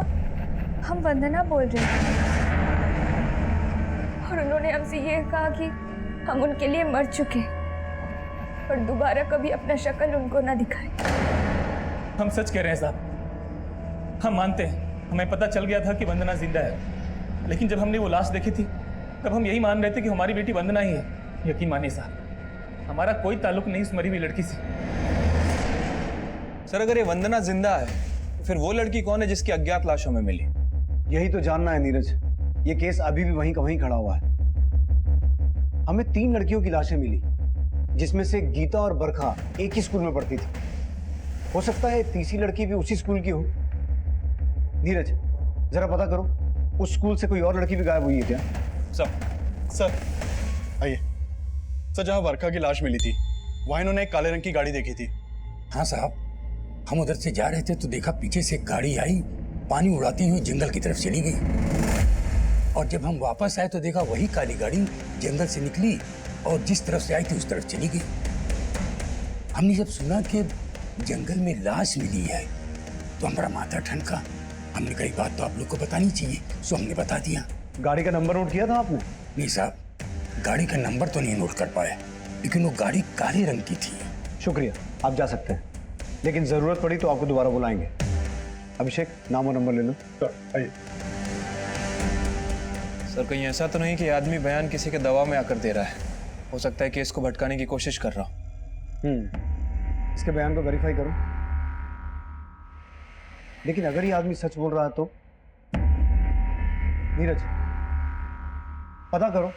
हम वंदना बोल रहे हैं, और उन्होंने हमसे ये कहा कि हम उनके लिए मर चुके और दोबारा कभी अपना शक्ल उनको ना दिखाए। हम सच कह रहे हैं साहब, हम मानते हैं हमें पता चल गया था कि वंदना जिंदा है, लेकिन जब हमने वो लाश देखी थी तब हम यही मान रहे थे कि हमारी बेटी वंदना ही है। यकीन मानिए साहब, हमारा कोई ताल्लुक नहीं उस मरी हुई लड़की से। सर अगर ये वंदना जिंदा है तो फिर वो लड़की कौन है जिसकी अज्ञात लाश हमें मिली? यही तो जानना है नीरज। ये केस अभी भी वहीं का वहीं खड़ा हुआ है। हमें 3 लड़कियों की लाशें मिली, जिसमें से गीता और बरखा एक ही स्कूल में पढ़ती थी। हो सकता है तीसरी लड़की भी उसी स्कूल की हो। नीरज, जरा पता करो उस स्कूल से कोई और लड़की भी गायब हुई है क्या? सर आइए। सर जहाँ वर्षा की लाश मिली थी वहाँ इन्होंने एक काले रंग की गाड़ी देखी थी। हाँ साहब, हम उधर से जा रहे थे तो देखा पीछे से एक गाड़ी आई, पानी उड़ाती हुई जंगल की तरफ चली गई। और जब हम वापस आए तो देखा वही काली गाड़ी जंगल से निकली और जिस तरफ से आई थी उस तरफ चली गई। हमने जब सुना कि जंगल में लाश मिली है तो हमारा माथा ठनका। हमने कही बात तो आप लोग को बतानी चाहिए, सो हमने बता दिया। गाड़ी का नंबर नोट किया था आपने? नहीं साहब, गाड़ी का नंबर तो नहीं नोट कर पाए, लेकिन वो गाड़ी काले रंग की थी। शुक्रिया, आप जा सकते हैं, लेकिन जरूरत पड़ी तो आपको दोबारा बुलाएंगे। अभिषेक, नाम और नंबर ले लो। आइए। सर कहीं ऐसा तो नहीं कि आदमी बयान किसी के दबाव में आकर दे रहा है? हो सकता है केस को भटकाने की कोशिश कर रहा हूँ। इसके बयान को वेरीफाई करो। लेकिन अगर ये आदमी सच बोल रहा है तो? नीरज, पता करो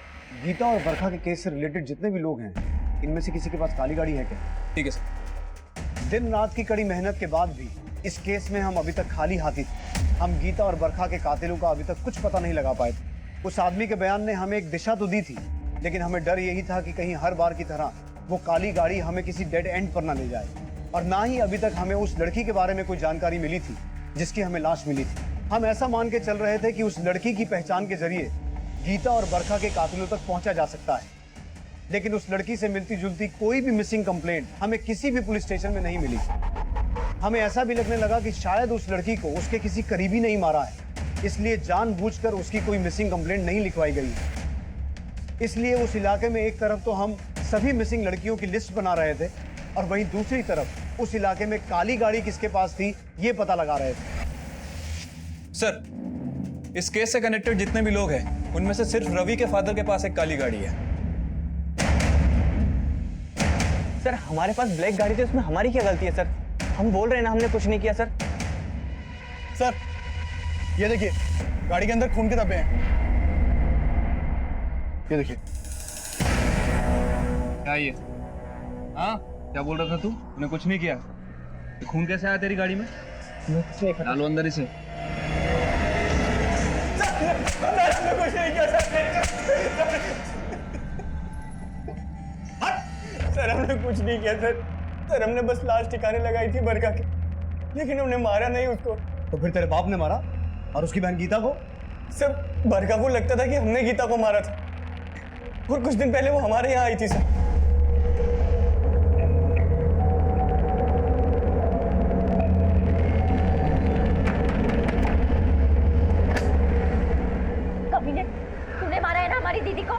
गीता और बरखा के केस से रिलेटेड जितने भी लोग हैं, इनमें से किसी के पास काली गाड़ी है क्या? ठीक है सर। दिन रात की कड़ी मेहनत के बाद भी इस केस में हम अभी तक खाली हाथी थे। हम गीता और बरखा के कातिलों का अभी तक कुछ पता नहीं लगा पाए थे। उस आदमी के बयान ने हमें एक दिशा तो दी थी, लेकिन हमें डर यही था कि कहीं हर बार की तरह वो काली गाड़ी हमें किसी डेड एंड पर ना ले जाए। और ना ही अभी तक हमें उस लड़की के बारे में कोई जानकारी मिली थी जिसकी हमें लाश मिली थी। हम ऐसा मान के चल रहे थे कि उस लड़की की पहचान के जरिए गीता और बरखा के कातिलों तक पहुंचा जा सकता है, लेकिन उस लड़की से मिलती जुलती कोई भी मिसिंग कंप्लेंट हमें किसी भी पुलिस स्टेशन में नहीं मिली। हमें ऐसा भी लगने लगा कि शायद उस लड़की को उसके किसी करीबी नहीं मारा है, इसलिए जानबूझकर उसकी कोई मिसिंग कंप्लेंट नहीं लिखवाई गई है। इसलिए उस इलाके में एक तरफ तो हम सभी मिसिंग लड़कियों की लिस्ट बना रहे थे और वहीं दूसरी तरफ उस इलाके में काली गाड़ी किसके पास थी ये पता लगा रहे थे। सर इस केस से कनेक्टेड जितने भी लोग हैं उनमें से सिर्फ रवि के फादर के पास एक काली गाड़ी है। सर हमारे पास ब्लैक गाड़ी थी, उसमें हमारी क्या गलती है सर? हम बोल रहे हैं ना हमने कुछ नहीं किया सर। सर ये देखिए, गाड़ी के अंदर खून के धब्बे हैं। ये देखिए। क्या ये? हाँ क्या बोल रहा था तू? तूने कुछ नहीं किया? ये खून कैसे आया तेरी गाड़ी में? डालो अंदर इसे। सर हमने कुछ नहीं किया सर। सर हमने बस लाश ठिकाने लगाई थी बरखा की, लेकिन हमने मारा नहीं उसको। तो फिर तेरे बाप ने मारा और उसकी बहन गीता को? सर बरखा को लगता था कि हमने गीता को मारा था, और कुछ दिन पहले वो हमारे यहाँ आई थी सर। तूने मारा है ना हमारी दीदी को?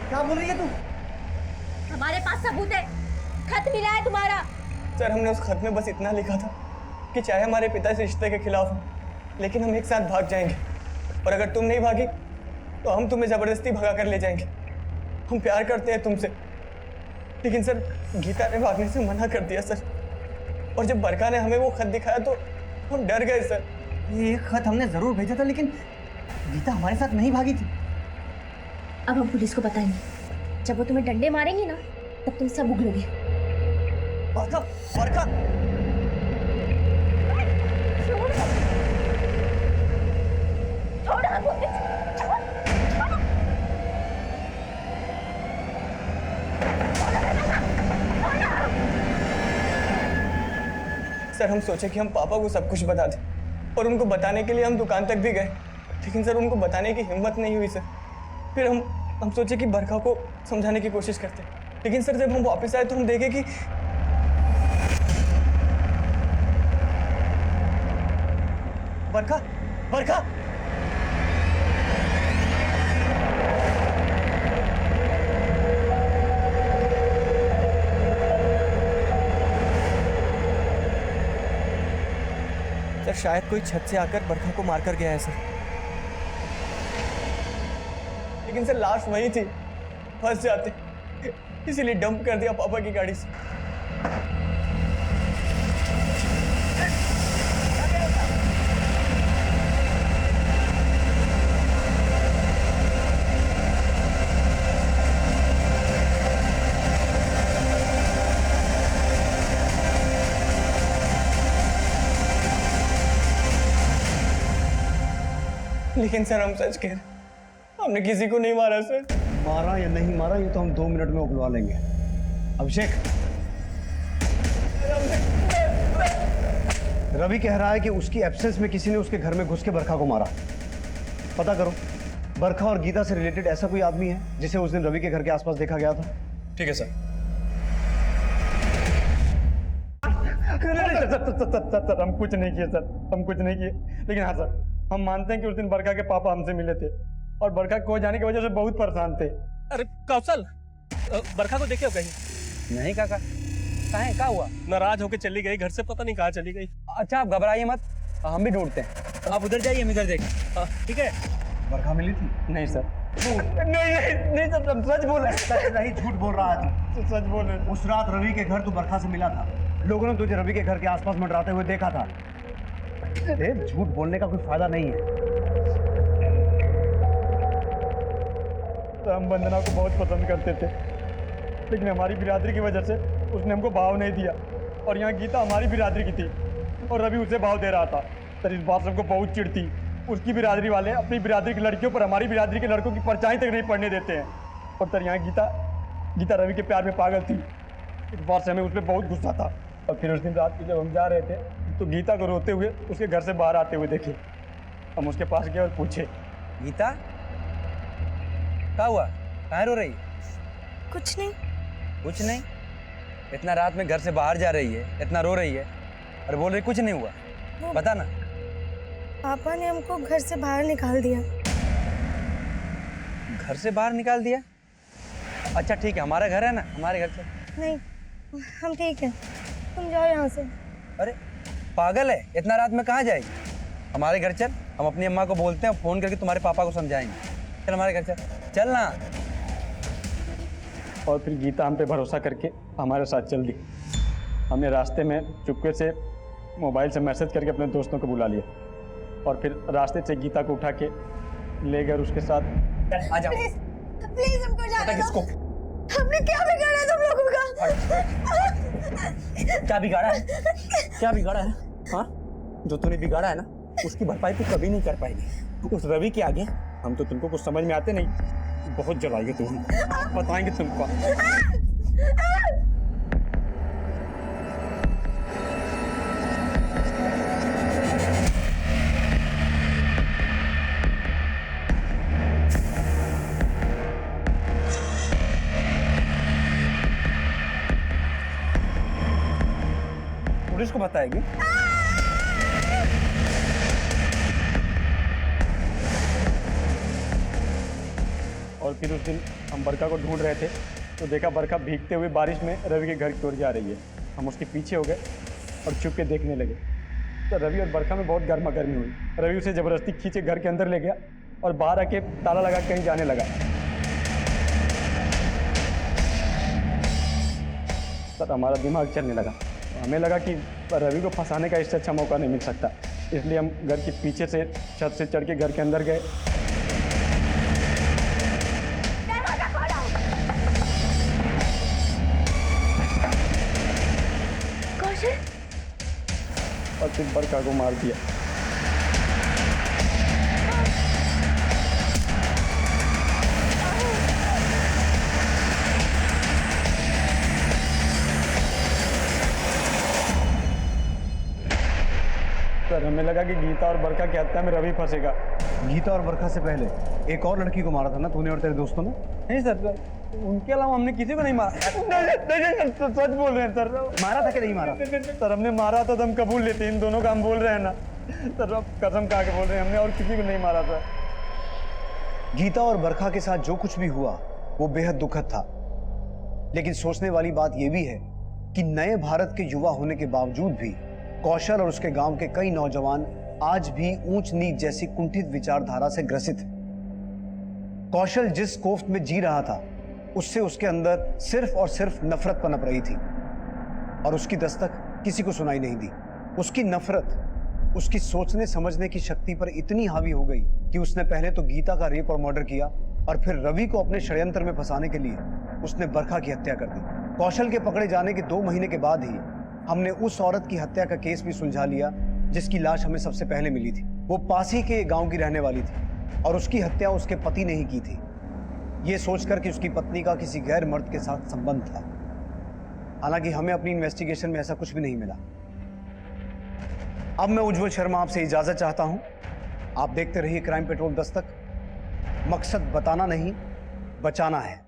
क्या बोल रही है तू? हमारे पास सबूत है, खत मिला है तुम्हारा। सर हमने उस खत में बस इतना लिखा था कि चाहे हमारे पिता इस रिश्ते के खिलाफ हो, लेकिन हम एक साथ भाग जाएंगे, और अगर तुम नहीं भागी तो हम तुम्हें जबरदस्ती भगा कर ले जाएंगे। हम प्यार करते हैं तुमसे। लेकिन सर गीता ने भागने से मना कर दिया सर, और जब बरखा ने हमें वो खत दिखाया तो हम डर गए सर। ये खत हमने जरूर भेजा था, लेकिन गीता हमारे साथ नहीं भागी थी। अब हम पुलिस को बताएंगे, जब वो तुम्हें डंडे मारेंगे ना तब तुम सब उगलोगे। बरखा बरखा सर हम सोचे कि हम पापा को सब कुछ बता दें, और उनको बताने के लिए हम दुकान तक भी गए, लेकिन सर उनको बताने की हिम्मत नहीं हुई सर। फिर हम सोचे कि बरखा को समझाने की कोशिश करते, लेकिन सर जब हम वापस आए तो हम देखे कि बरखा बरखा सर शायद कोई छत से आकर बरखा को मारकर गया है सर। लेकिन सर लाश वही थी, फंस जाते, इसीलिए डंप कर दिया पापा की गाड़ी से। लेकिन सर हम सच कह रहे हैं, हमने किसी को नहीं मारा सर। मारा या नहीं मारा ये तो हम 2 मिनट में उगलवा लेंगे। अभिषेक, रवि कह रहा है कि उसकी एब्सेंस में किसी ने उसके घर में घुस के बरखा को मारा। पता करो, बरखा और गीता से रिलेटेड ऐसा कोई आदमी है जिसे उस दिन रवि के घर के आसपास देखा गया था? ठीक है सर। सर हम कुछ नहीं किए सर, हम कुछ नहीं किए। लेकिन हाँ सर, हम मानते हैं कि उस दिन बरखा के पापा हमसे मिले थे और बरखा खो जाने की वजह से बहुत परेशान थे। अरे कौशल, बरखा को देखे हो कहीं? नहीं काका, कहाँ क्या हुआ? नाराज होके चली गई घर से, पता नहीं कहाँ चली गई। अच्छा आप घबराइए मत, हम भी ढूंढते हैं। आप उधर जाइए, हम इधर देखें। ठीक है। बरखा मिली थी? नहीं सर, नहीं सर, हम सच बोल रहे हैं। नहीं, झूठ बोल रहा है तू। सच बोल रहे हैं। उस रात रवि के घर तू बरखा से मिला था, लोगों ने तुझे रवि के घर के आसपास मंडराते हुए देखा था। झूठ बोलने का कोई फायदा नहीं है। तो हम वंदना को बहुत पसंद करते थे, लेकिन हमारी बिरादरी की वजह से उसने हमको भाव नहीं दिया। और यहाँ गीता हमारी बिरादरी की थी और रवि उसे भाव दे रहा था। सर इस बात से हमको बहुत चिढ़ती। उसकी बिरादरी वाले अपनी बिरादरी की लड़कियों पर हमारी बिरादरी के लड़कों की परछाई तक नहीं पड़ने देते हैं। और सर यहाँ गीता रवि के प्यार में पागल थी। इस बात से हमें उस पर बहुत गुस्सा था। और फिर उस दिन रात को जब हम जा रहे थे तो गीता को रोते हुए उसके घर से बाहर आते हुए देखे। हम उसके पास गए और पूछे, गीता क्या हुआ, कहाँ रो रही? कुछ नहीं। कुछ नहीं? इतना रात में घर से बाहर जा रही है, इतना रो रही है और बोल रही कुछ नहीं हुआ। बता ना। पापा ने हमको घर से बाहर निकाल दिया। घर से बाहर निकाल दिया? अच्छा ठीक है, हमारा घर है ना, हमारे घर से। नहीं, हम ठीक है, तुम जाओ यहाँ से। अरे पागल है, इतना रात में कहाँ जाएगी? हमारे घर चल, हम अपनी अम्मा को बोलते हैं, फोन करके तुम्हारे पापा को समझाएंगे। चल हमारे घर चल, चल ना। और फिर गीता हम पे भरोसा करके हमारे साथ चल दी। हमने रास्ते में चुपके से मोबाइल से मैसेज करके अपने दोस्तों को बुला लिया और फिर रास्ते से गीता को उठा के ले गए उसके साथ। आ जाओ। प्लीज हमको जाने दो। किसको? हमने क्या बिगाड़ा तुम लोगों का? क्या बिगाड़ा है? क्या बिगाड़ा है? हाँ, जो तूने बिगाड़ा है ना उसकी भरपाई तू कभी नहीं कर पाएगी। उस रवि के आगे हम तो तुमको कुछ समझ में आते नहीं, बहुत जलाएंगे तुम, बताएंगे तुमको। पुलिस को बताएगी? और फिर उस दिन हम बरखा को ढूंढ रहे थे तो देखा बरखा भीगते हुए बारिश में रवि के घर की ओर जा रही है। हम उसके पीछे हो गए और छुप के देखने लगे तो रवि और बरखा में बहुत गर्मा गर्मी हुई। रवि उसे ज़बरदस्ती खींचे घर के अंदर ले गया और बाहर आके ताला लगा कहीं जाने लगा। सर हमारा दिमाग चलने लगा, हमें लगा कि रवि को फंसाने का इससे अच्छा मौका नहीं मिल सकता, इसलिए हम घर के पीछे से छत से चढ़ के घर के अंदर गए। और फिर बरखा को मार दिया। सर हमें लगा कि गीता और बरखा की हत्या में रवि फंसेगा। गीता और बरखा से पहले एक और लड़की को मारा था ना तूने और तेरे दोस्तों ने? नहीं सर, उनके अलावा हमने किसी को नहीं मारा। नहीं, सच बोल रहे हैं सर। मारा था कि नहीं मारा? सर हमने मारा था तो हम कबूल लेते, इन दोनों का हम बोल रहे हैं ना सर, अब कसम खा के बोल रहे हैं हमने और किसी को नहीं मारा था। गीता और बरखा के साथ जो कुछ भी हुआ वो बेहद दुखद था, लेकिन सोचने वाली बात यह भी है कि नए भारत के युवा होने के बावजूद भी कौशल और उसके गांव के कई नौजवान आज भी ऊंच नीच जैसी कुंठित विचारधारा से ग्रसित हैं। कौशल जिस कोफ्त में जी रहा था उससे उसके अंदर सिर्फ और सिर्फ नफरत पनप रही थी और उसकी दस्तक किसी को सुनाई नहीं दी। उसकी नफरत उसकी सोचने समझने की शक्ति पर इतनी हावी हो गई कि उसने पहले तो गीता का रेप और मर्डर किया और फिर रवि को अपने षड्यंत्र में फंसाने के लिए उसने बरखा की हत्या कर दी। कौशल के पकड़े जाने के 2 महीने के बाद ही हमने उस औरत की हत्या का केस भी सुलझा लिया जिसकी लाश हमें सबसे पहले मिली थी। वो पास ही के गांव की रहने वाली थी और उसकी हत्या उसके पति ने ही की थी, ये सोचकर कि उसकी पत्नी का किसी गैर मर्द के साथ संबंध था। हालांकि हमें अपनी इन्वेस्टिगेशन में ऐसा कुछ भी नहीं मिला। अब मैं उज्जवल शर्मा आपसे इजाजत चाहता हूं। आप देखते रहिए क्राइम पेट्रोल दस्तक। मकसद बताना नहीं, बचाना है।